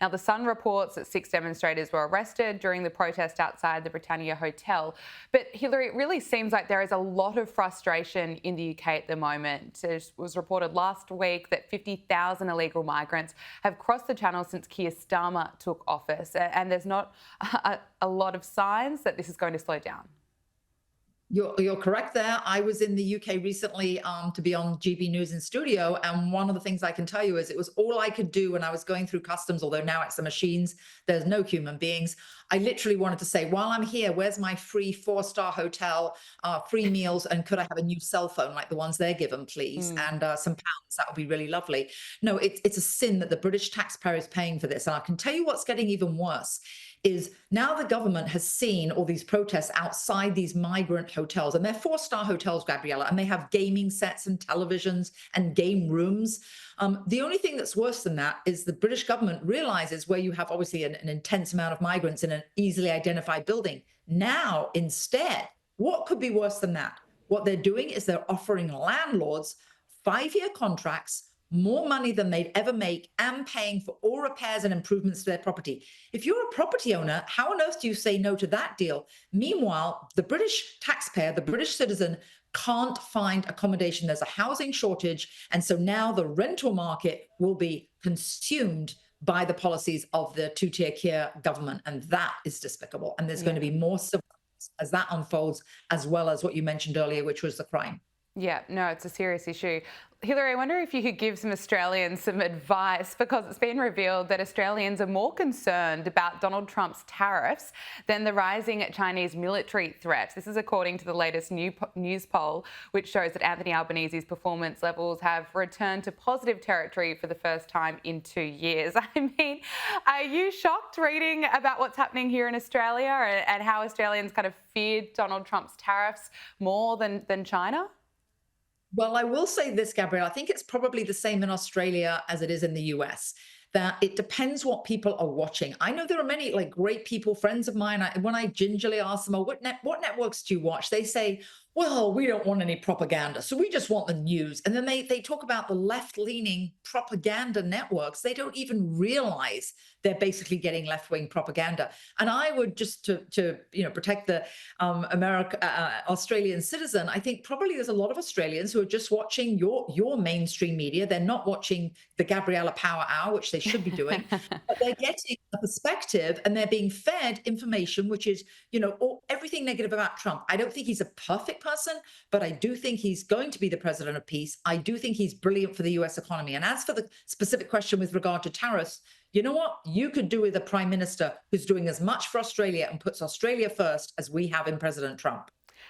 Now, The Sun reports that 6 demonstrators were arrested during the protest outside the Britannia Hotel. But, Hilary, it really seems like there is a lot of frustration in the UK at the moment. It was reported last week that 50,000 illegal migrants have crossed the channel since Keir Starmer took office. And there's not a lot of signs that this is going to slow down. You're correct there. I was in the UK recently to be on GB News in studio. And one of the things I can tell you is it was all I could do when I was going through customs, although now it's the machines, there's no human beings. I literally wanted to say, while I'm here, where's my free 4-star hotel, free meals, and could I have a new cell phone like the ones they're given, please? Mm. And some pounds, that would be really lovely. No, it's a sin that the British taxpayer is paying for this. And I can tell you what's getting even worse is now the government has seen all these protests outside these migrant hotels, and they're 4-star hotels, Gabriella, and they have gaming sets and televisions and game rooms. The only thing that's worse than that is the British government realizes where you have obviously an intense amount of migrants in an easily identified building. Now, instead, what could be worse than that? What they're doing is they're offering landlords 5-year contracts, more money than they'd ever make, and paying for all repairs and improvements to their property. If you're a property owner, how on earth do you say no to that deal? Meanwhile, the British taxpayer, the British citizen, can't find accommodation. There's a housing shortage. And so now the rental market will be consumed by the policies of the two-tier Keir government. And that is despicable. And there's going to Yeah. be more surveillance as that unfolds, as well as what you mentioned earlier, which was the crime. Yeah, no, it's a serious issue. Hilary, I wonder if you could give some Australians some advice, because it's been revealed that Australians are more concerned about Donald Trump's tariffs than the rising Chinese military threat. This is according to the latest news poll, which shows that Anthony Albanese's performance levels have returned to positive territory for the first time in 2 years. I mean, are you shocked reading about what's happening here in Australia and how Australians kind of feared Donald Trump's tariffs more than China? Well, I will say this, Gabrielle. I think it's probably the same in Australia as it is in the US, that it depends what people are watching. I know there are many like great people, friends of mine. When I gingerly ask them, oh, what networks do you watch? They say, well, we don't want any propaganda. So we just want the news. And then they talk about the left-leaning propaganda networks. They don't even realize they're basically getting left-wing propaganda. And I would just to protect the America Australian citizen. I think probably there's a lot of Australians who are just watching your mainstream media. They're not watching the Gabriella Power Hour, which they should be doing, but they're getting a perspective and they're being fed information, which is everything negative about Trump. I don't think he's a perfect person, but I do think he's going to be the president of peace. I do think he's brilliant for the US economy. And as for the specific question with regard to tariffs, you know what? You could do with a prime minister who's doing as much for Australia and puts Australia first as we have in President Trump.